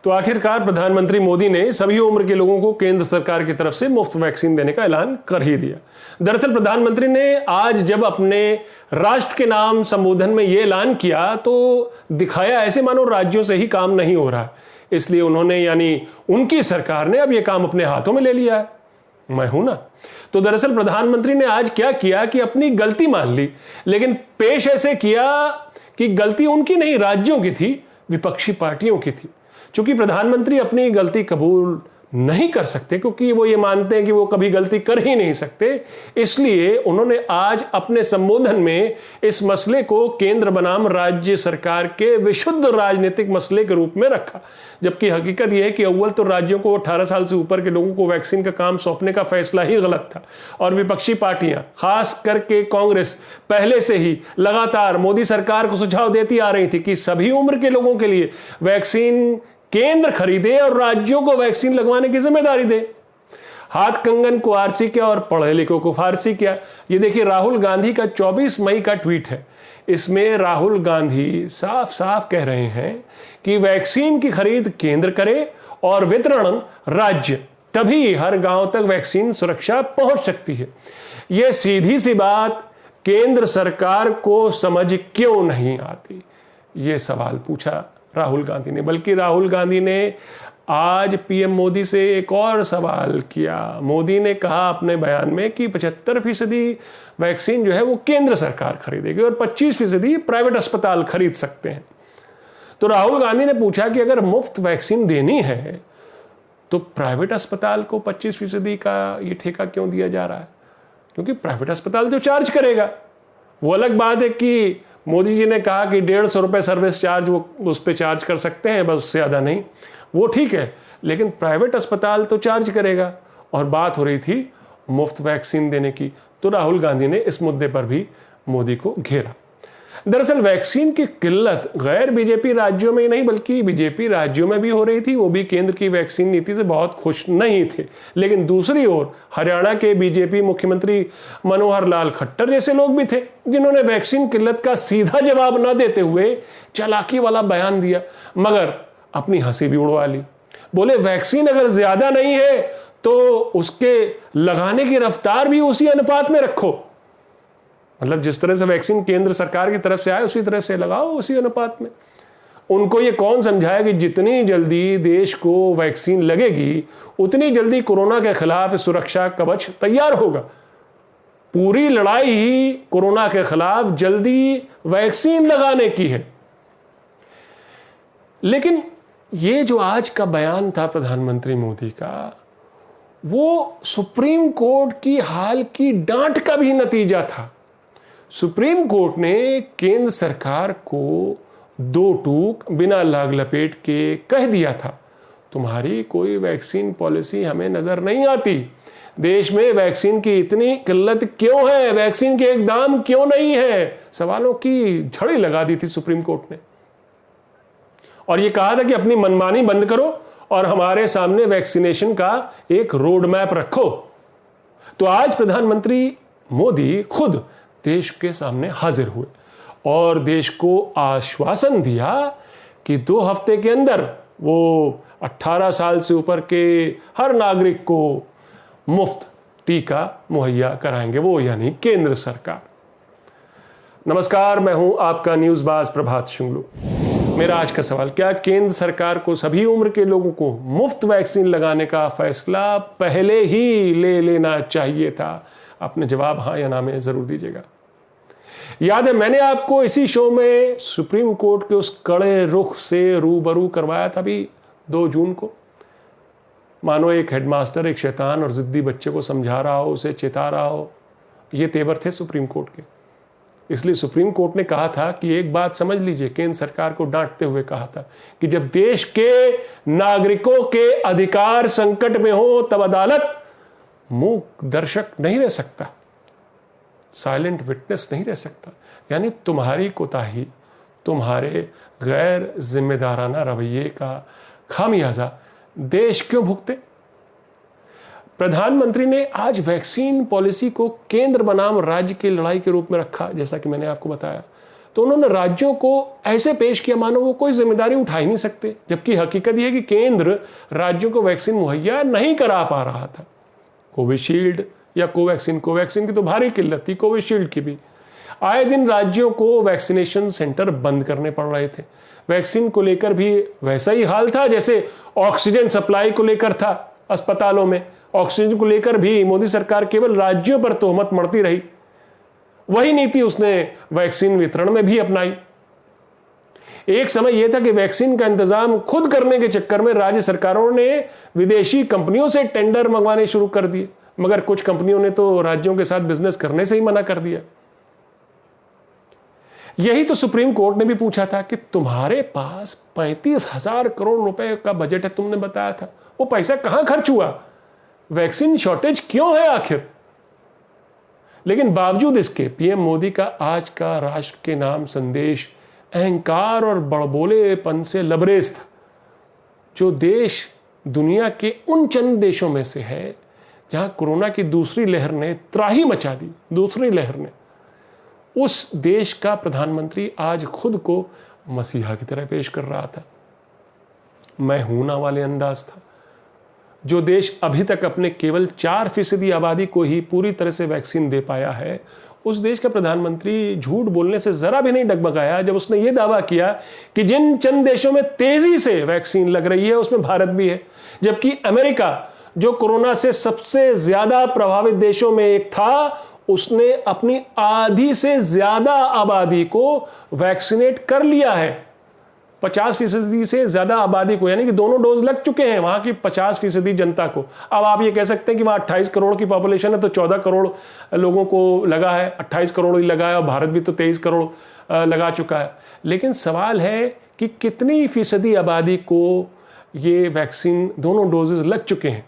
तो आखिरकार प्रधानमंत्री मोदी ने सभी उम्र के लोगों को केंद्र सरकार की तरफ से मुफ्त वैक्सीन देने का ऐलान कर ही दिया। दरअसल प्रधानमंत्री ने आज जब अपने राष्ट्र के नाम संबोधन में यह ऐलान किया तो दिखाया ऐसे मानो राज्यों से ही काम नहीं हो रहा, इसलिए उन्होंने यानी उनकी सरकार ने अब यह काम अपने हाथों में ले लिया है। मैं हूं ना। तो दरअसल प्रधानमंत्री ने आज क्या किया कि अपनी गलती मान ली, लेकिन पेश ऐसे किया कि गलती उनकी नहीं, राज्यों की थी, विपक्षी पार्टियों की थी। चूंकि प्रधानमंत्री अपनी गलती कबूल नहीं कर सकते, क्योंकि वो ये मानते हैं कि वो कभी गलती कर ही नहीं सकते, इसलिए उन्होंने आज अपने संबोधन में इस मसले को केंद्र बनाम राज्य सरकार के विशुद्ध राजनीतिक मसले के रूप में रखा। जबकि हकीकत यह है कि अव्वल तो राज्यों को 18 साल से ऊपर के लोगों को वैक्सीन का काम सौंपने का फैसला ही गलत था, और विपक्षी पार्टियां खास करके कांग्रेस पहले से ही लगातार मोदी सरकार को सुझाव देती आ रही थी कि सभी उम्र के लोगों के लिए वैक्सीन केंद्र खरीदे और राज्यों को वैक्सीन लगवाने की जिम्मेदारी दे। हाथ कंगन को आरसी क्या और पढ़े लिखों को फारसी क्या। ये देखिए राहुल गांधी का 24 मई का ट्वीट है। इसमें राहुल गांधी साफ साफ कह रहे हैं कि वैक्सीन की खरीद केंद्र करे और वितरण राज्य, तभी हर गांव तक वैक्सीन सुरक्षा पहुंच सकती है। यह सीधी सी बात केंद्र सरकार को समझ क्यों नहीं आती, ये सवाल पूछा राहुल गांधी ने। बल्कि राहुल गांधी ने आज पीएम मोदी से एक और सवाल किया। मोदी ने कहा अपने बयान में कि 75% वैक्सीन जो है वो केंद्र सरकार खरीदेगी और 25% प्राइवेट अस्पताल खरीद सकते हैं। तो राहुल गांधी ने पूछा कि अगर मुफ्त वैक्सीन देनी है तो प्राइवेट अस्पताल को 25% का ये ठेका क्यों दिया जा रहा है? क्योंकि प्राइवेट अस्पताल तो चार्ज करेगा। वो अलग बात है कि मोदी जी ने कहा कि 150 रुपये सर्विस चार्ज वो उस पर चार्ज कर सकते हैं, बस उससे ज़्यादा नहीं, वो ठीक है, लेकिन प्राइवेट अस्पताल तो चार्ज करेगा। और बात हो रही थी मुफ्त वैक्सीन देने की, तो राहुल गांधी ने इस मुद्दे पर भी मोदी को घेरा। दरअसल वैक्सीन की किल्लत गैर बीजेपी राज्यों में ही नहीं बल्कि बीजेपी राज्यों में भी हो रही थी। वो भी केंद्र की वैक्सीन नीति से बहुत खुश नहीं थे। लेकिन दूसरी ओर हरियाणा के बीजेपी मुख्यमंत्री मनोहर लाल खट्टर जैसे लोग भी थे जिन्होंने वैक्सीन किल्लत का सीधा जवाब न देते हुए चालाकी वाला बयान दिया, मगर अपनी हंसी भी उड़वा ली। बोले वैक्सीन अगर ज्यादा नहीं है तो उसके लगाने की रफ्तार भी उसी अनुपात में रखो। मतलब जिस तरह से वैक्सीन केंद्र सरकार की तरफ से आए उसी तरह से लगाओ, उसी अनुपात में। उनको ये कौन समझाया कि जितनी जल्दी देश को वैक्सीन लगेगी उतनी जल्दी कोरोना के खिलाफ सुरक्षा कवच तैयार होगा। पूरी लड़ाई ही कोरोना के खिलाफ जल्दी वैक्सीन लगाने की है। लेकिन ये जो आज का बयान था प्रधानमंत्री मोदी का, वो सुप्रीम कोर्ट की हाल की डांट का भी नतीजा था। सुप्रीम कोर्ट ने केंद्र सरकार को दो टूक बिना लाग लपेट के कह दिया था, तुम्हारी कोई वैक्सीन पॉलिसी हमें नजर नहीं आती। देश में वैक्सीन की इतनी किल्लत क्यों है, वैक्सीन के एक दाम क्यों नहीं है, सवालों की झड़ी लगा दी थी सुप्रीम कोर्ट ने। और यह कहा था कि अपनी मनमानी बंद करो और हमारे सामने वैक्सीनेशन का एक रोड मैप रखो। तो आज प्रधानमंत्री मोदी खुद देश के सामने हाजिर हुए और देश को आश्वासन दिया कि 2 हफ्ते के अंदर वो 18 साल से ऊपर के हर नागरिक को मुफ्त टीका मुहैया कराएंगे, वो यानी केंद्र सरकार। नमस्कार, मैं हूं आपका न्यूज़बाज प्रभात शुंगलू। मेरा आज का सवाल, क्या केंद्र सरकार को सभी उम्र के लोगों को मुफ्त वैक्सीन लगाने का फैसला पहले ही ले लेना चाहिए था? अपने जवाब हाँ या ना में जरूर दीजिएगा। याद है मैंने आपको इसी शो में सुप्रीम कोर्ट के उस कड़े रुख से रूबरू करवाया था भी 2 जून को। मानो एक हेडमास्टर एक शैतान और जिद्दी बच्चे को समझा रहा हो, उसे चेता रहा हो, ये तेवर थे सुप्रीम कोर्ट के। इसलिए सुप्रीम कोर्ट ने कहा था कि एक बात समझ लीजिए, केंद्र सरकार को डांटते हुए कहा था कि जब देश के नागरिकों के अधिकार संकट में हो तब अदालत मूक दर्शक नहीं रह सकता, साइलेंट विटनेस नहीं रह सकता। यानी तुम्हारी कोताही, तुम्हारे गैर जिम्मेदाराना रवैये का खामियाजा देश क्यों भुगते? प्रधानमंत्री ने आज वैक्सीन पॉलिसी को केंद्र बनाम राज्य की लड़ाई के रूप में रखा, जैसा कि मैंने आपको बताया। तो उन्होंने राज्यों को ऐसे पेश किया मानो वो कोई जिम्मेदारी उठा ही नहीं सकते, जबकि हकीकत यह है कि केंद्र राज्यों को वैक्सीन मुहैया नहीं करा पा रहा था। कोविशील्ड या कोवैक्सीन की तो भारी किल्लत थी, कोविशील्ड की भी। आए दिन राज्यों को वैक्सीनेशन सेंटर बंद करने पड़ रहे थे। वैक्सीन को लेकर भी वैसा ही हाल था जैसे ऑक्सीजन सप्लाई को लेकर था। अस्पतालों में ऑक्सीजन को लेकर भी मोदी सरकार केवल राज्यों पर तोहमत मढ़ती रही। वही नीति उसने वैक्सीन वितरण में भी अपनाई। एक समय यह था कि वैक्सीन का इंतजाम खुद करने के चक्कर में राज्य सरकारों ने विदेशी कंपनियों से टेंडर मंगवाने शुरू कर दिए, मगर कुछ कंपनियों ने तो राज्यों के साथ बिजनेस करने से ही मना कर दिया। यही तो सुप्रीम कोर्ट ने भी पूछा था कि तुम्हारे पास 35,000 करोड़ रुपए का बजट है, तुमने बताया था, वो पैसा कहां खर्च हुआ? वैक्सीन शॉर्टेज क्यों है आखिर? लेकिन बावजूद इसके पीएम मोदी का आज का राष्ट्र के नाम संदेश अहंकार और बड़बोलेपन से लबरेज था। जो देश दुनिया के उन चंद देशों में से है जहां कोरोना की दूसरी लहर ने त्राही मचा दी, दूसरी लहर ने, उस देश का प्रधानमंत्री आज खुद को मसीहा की तरह पेश कर रहा था। मैं हूं ना वाले अंदाज था। जो देश अभी तक अपने केवल 4% आबादी को ही पूरी तरह से वैक्सीन दे पाया है, उस देश का प्रधानमंत्री झूठ बोलने से जरा भी नहीं डगमगाया जब उसने यह दावा किया कि जिन चंद देशों में तेजी से वैक्सीन लग रही है उसमें भारत भी है। जबकि अमेरिका, जो कोरोना से सबसे ज्यादा प्रभावित देशों में एक था, उसने अपनी आधी से ज्यादा आबादी को वैक्सीनेट कर लिया है। 50% से ज्यादा आबादी को, यानी कि दोनों डोज लग चुके हैं वहां की 50% जनता को। अब आप ये कह सकते हैं कि वहां 28 करोड़ की पॉपुलेशन है तो 14 करोड़ लोगों को लगा है, 28 करोड़ ही लगा है, और भारत भी तो 23 करोड़ लगा चुका है। लेकिन सवाल है कि कितनी फीसदी आबादी को ये वैक्सीन दोनों डोजेस लग चुके हैं।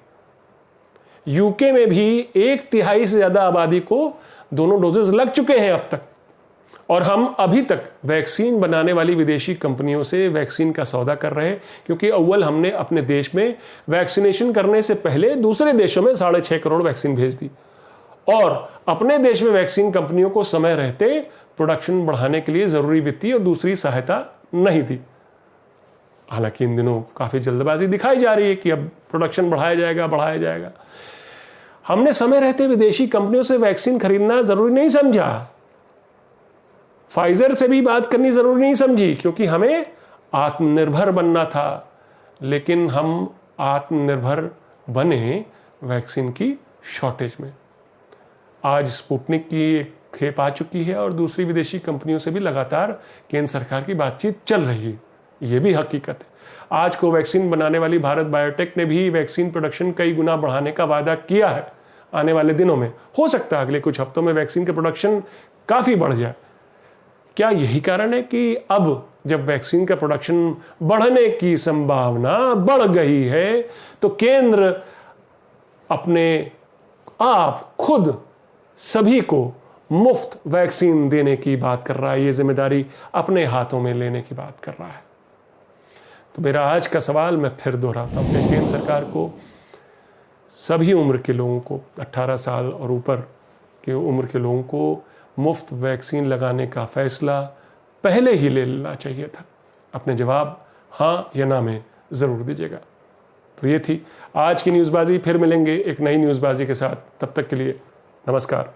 यूके में भी 1/3 से ज्यादा आबादी को दोनों डोजेस लग चुके हैं अब तक, और हम अभी तक वैक्सीन बनाने वाली विदेशी कंपनियों से वैक्सीन का सौदा कर रहे हैं, क्योंकि अव्वल हमने अपने देश में वैक्सीनेशन करने से पहले दूसरे देशों में 6.5 करोड़ वैक्सीन भेज दी, और अपने देश में वैक्सीन कंपनियों को समय रहते प्रोडक्शन बढ़ाने के लिए जरूरी वित्तीय और दूसरी सहायता नहीं दी। हालांकि इन दिनों काफी जल्दबाजी दिखाई जा रही है कि अब प्रोडक्शन बढ़ाया जाएगा। हमने समय रहते विदेशी कंपनियों से वैक्सीन खरीदना जरूरी नहीं समझा, फाइजर से भी बात करनी जरूरी नहीं समझी, क्योंकि हमें आत्मनिर्भर बनना था। लेकिन हम आत्मनिर्भर बने वैक्सीन की शॉर्टेज में। आज स्पुतनिक की एक खेप आ चुकी है और दूसरी विदेशी कंपनियों से भी लगातार केंद्र सरकार की बातचीत चल रही है, ये भी हकीकत है। आज को वैक्सीन बनाने वाली भारत बायोटेक ने भी वैक्सीन प्रोडक्शन कई गुना बढ़ाने का वादा किया है आने वाले दिनों में। हो सकता है अगले कुछ हफ्तों में वैक्सीन का प्रोडक्शन काफी बढ़ जाए। क्या यही कारण है कि अब जब वैक्सीन का प्रोडक्शन बढ़ने की संभावना बढ़ गई है तो केंद्र अपने आप खुद सभी को मुफ्त वैक्सीन देने की बात कर रहा है, ये जिम्मेदारी अपने हाथों में लेने की बात कर रहा है। तो मेरा आज का सवाल मैं फिर दोहराता हूं कि केंद्र सरकार को सभी उम्र के लोगों को, 18 साल और ऊपर के उम्र के लोगों को मुफ्त वैक्सीन लगाने का फैसला पहले ही ले लेना चाहिए था। अपने जवाब हाँ या ना में ज़रूर दीजिएगा। तो ये थी आज की न्यूज़बाजी। फिर मिलेंगे एक नई न्यूज़बाजी के साथ। तब तक के लिए नमस्कार।